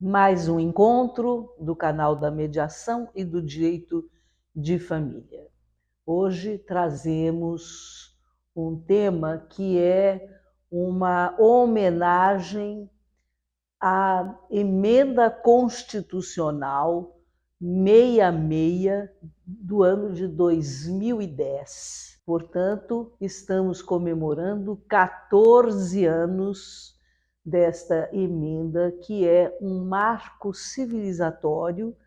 Mais um encontro do canal da mediação e do direito de família. Hoje trazemos um tema que é uma homenagem à emenda constitucional 66 do ano de 2010. Portanto, estamos comemorando 14 anos desta emenda, que é um marco civilizatório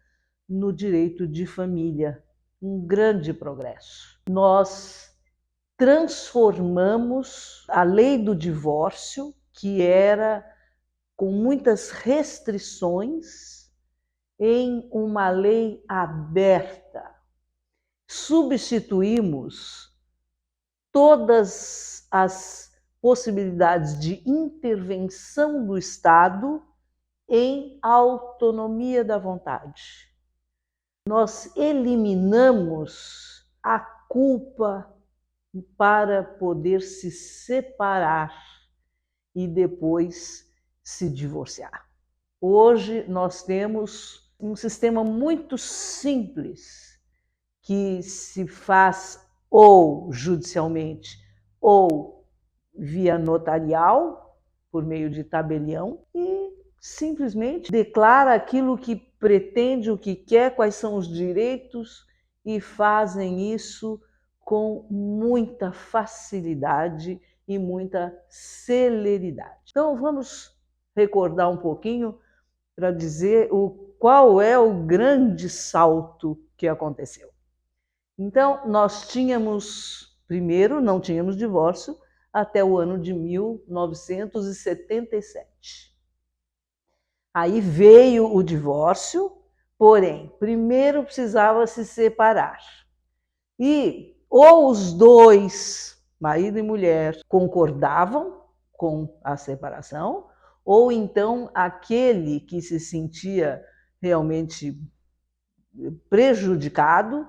no direito de família, um grande progresso. Nós transformamos a lei do divórcio, que era com muitas restrições, em uma lei aberta. Substituímos todas as possibilidades de intervenção do Estado em autonomia da vontade. Nós eliminamos a culpa para poder se separar e depois se divorciar. Hoje nós temos um sistema muito simples que se faz ou judicialmente ou via notarial, por meio de tabelião, e simplesmente declara aquilo que pretende, o que quer, quais são os direitos, e fazem isso com muita facilidade e muita celeridade. Então vamos recordar um pouquinho para dizer qual é o grande salto que aconteceu. Então, nós primeiro, não tínhamos divórcio até o ano de 1977. Aí veio o divórcio, porém, primeiro precisava se separar. E ou os dois, marido e mulher, concordavam com a separação, ou então aquele que se sentia realmente prejudicado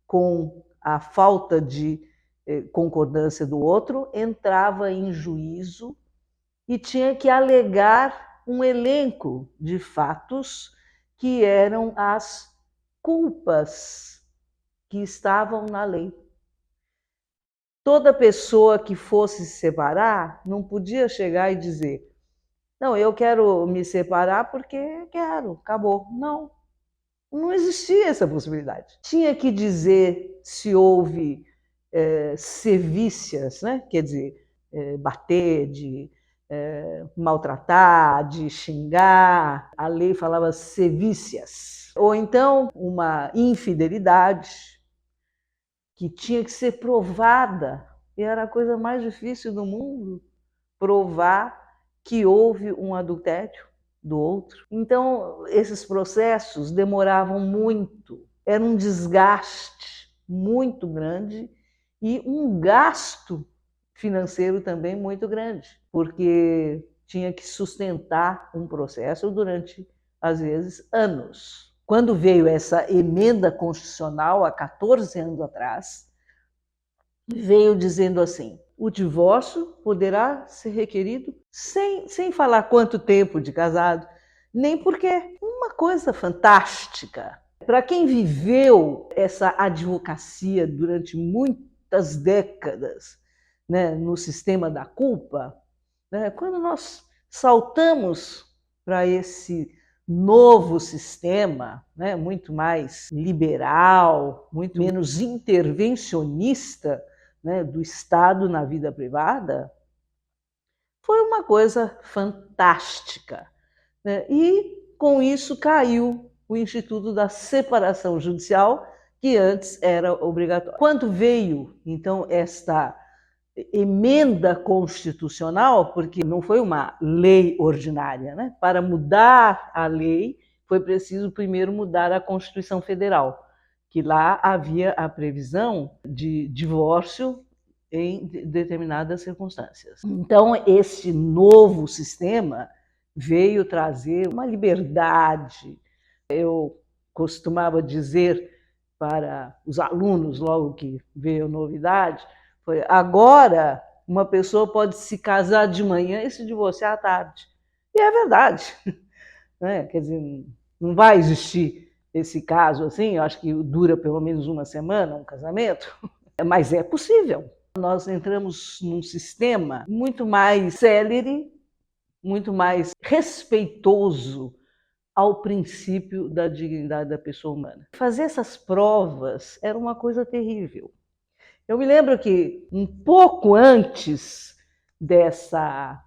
com a falta de concordância do outro, entrava em juízo e tinha que alegar um elenco de fatos que eram as culpas que estavam na lei. Toda pessoa que fosse se separar não podia chegar e dizer: não, eu quero me separar porque quero, acabou. Não. Não existia essa possibilidade. Tinha que dizer se houve sevícias, né? Quer dizer, bater, de maltratar, de xingar. A lei falava sevícias. Ou então uma infidelidade que tinha que ser provada. E era a coisa mais difícil do mundo, provar que houve um adultério do outro. Então, esses processos demoravam muito, era um desgaste muito grande e um gasto financeiro também muito grande, porque tinha que sustentar um processo durante, às vezes, anos. Quando veio essa emenda constitucional, há 14 anos atrás, veio dizendo assim: o divórcio poderá ser requerido sem falar quanto tempo de casado, nem porque uma coisa fantástica. Para quem viveu essa advocacia durante muitas décadas, né, no sistema da culpa, né, quando nós saltamos para esse novo sistema, né, muito mais liberal, muito menos intervencionista, né, do Estado na vida privada, foi uma coisa fantástica, né? E com isso caiu o Instituto da Separação Judicial, que antes era obrigatório. Quando veio, então, esta emenda constitucional, porque não foi uma lei ordinária, né? Para mudar a lei, foi preciso primeiro mudar a Constituição Federal, que lá havia a previsão de divórcio em determinadas circunstâncias. Então, esse novo sistema veio trazer uma liberdade. Eu costumava dizer para os alunos, logo que veio a novidade, foi: agora uma pessoa pode se casar de manhã e se divorciar à tarde. E é verdade. né? Quer dizer, não vai existir esse caso assim, eu acho que dura pelo menos uma semana, um casamento, mas é possível. Nós entramos num sistema muito mais célere, muito mais respeitoso ao princípio da dignidade da pessoa humana. Fazer essas provas era uma coisa terrível. Eu me lembro que um pouco antes dessa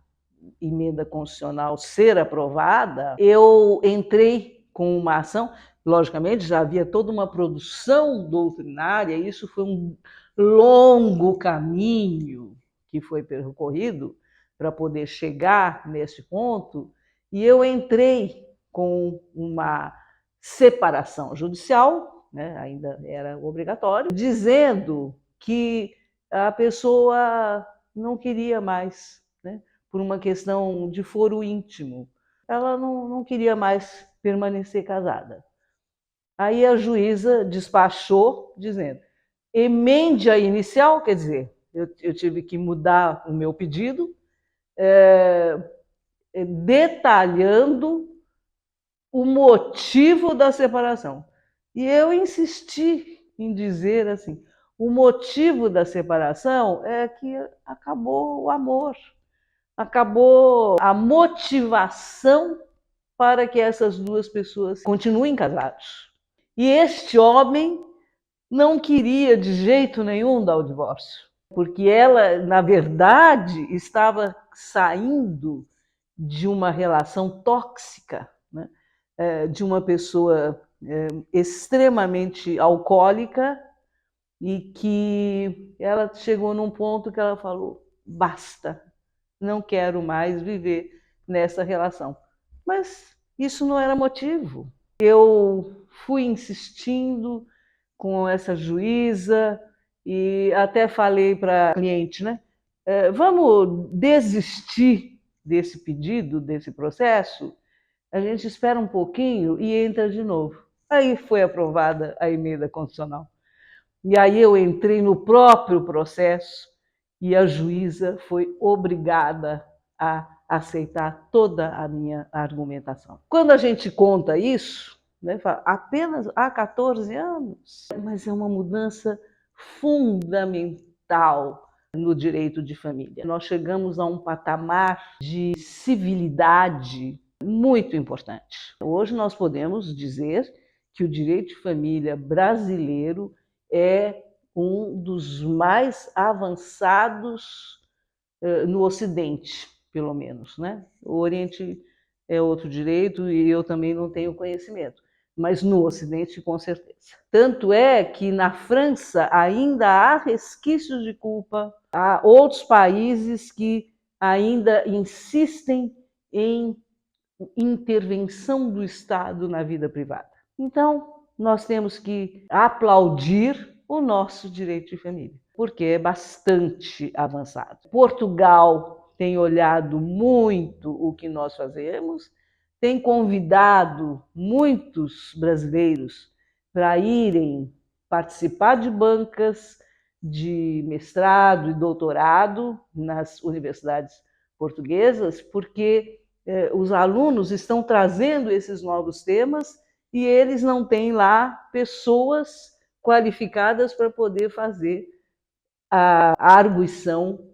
emenda constitucional ser aprovada, eu entrei com uma ação, logicamente já havia toda uma produção doutrinária, isso foi um longo caminho que foi percorrido para poder chegar nesse ponto, e eu entrei com uma separação judicial, né, ainda era obrigatório, dizendo que a pessoa não queria mais, né, por uma questão de foro íntimo. Ela não queria mais permanecer casada. Aí a juíza despachou, dizendo, emende a inicial, quer dizer, eu tive que mudar o meu pedido, detalhando o motivo da separação. E eu insisti em dizer assim, o motivo da separação é que acabou o amor, acabou a motivação para que essas duas pessoas continuem casados. E este homem não queria de jeito nenhum dar o divórcio, porque ela, na verdade, estava saindo de uma relação tóxica, né? De uma pessoa extremamente alcoólica, e que ela chegou num ponto que ela falou, basta, não quero mais viver nessa relação. Mas isso não era motivo. Eu fui insistindo com essa juíza e até falei para a cliente, né? Vamos desistir desse pedido, desse processo? A gente espera um pouquinho e entra de novo. Aí foi aprovada a emenda constitucional. E aí eu entrei no próprio processo e a juíza foi obrigada a aceitar toda a minha argumentação. Quando a gente conta isso, né, fala, apenas há 14 anos, mas é uma mudança fundamental no direito de família. Nós chegamos a um patamar de civilidade muito importante. Hoje nós podemos dizer que o direito de família brasileiro é um dos mais avançados no Ocidente, pelo menos, né? O Oriente é outro direito e eu também não tenho conhecimento, mas no Ocidente, com certeza. Tanto é que na França ainda há resquícios de culpa, há outros países que ainda insistem em intervenção do Estado na vida privada. Então, nós temos que aplaudir o nosso direito de família, porque é bastante avançado. Portugal tem olhado muito o que nós fazemos, tem convidado muitos brasileiros para irem participar de bancas de mestrado e doutorado nas universidades portuguesas, porque os alunos estão trazendo esses novos temas e eles não têm lá pessoas qualificadas para poder fazer a arguição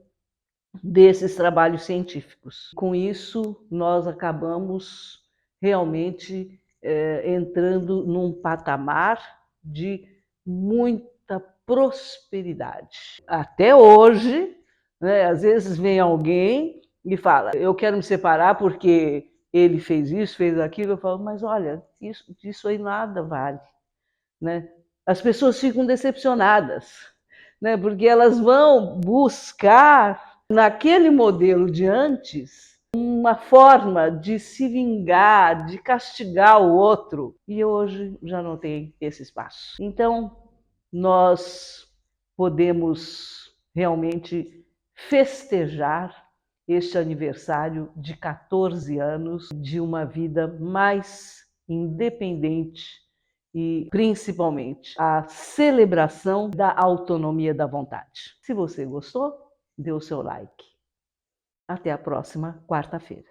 desses trabalhos científicos. Com isso, nós acabamos realmente entrando num patamar de muita prosperidade. Até hoje, né, às vezes vem alguém e fala, eu quero me separar porque ele fez isso, fez aquilo. Eu falo, mas olha, isso aí nada vale, né? As pessoas ficam decepcionadas, né? Porque elas vão buscar naquele modelo de antes uma forma de se vingar, de castigar o outro, e hoje já não tem esse espaço. Então, nós podemos realmente festejar este aniversário de 14 anos de uma vida mais independente e, principalmente, a celebração da autonomia da vontade. Se você gostou, dê o seu like. Até a próxima quarta-feira.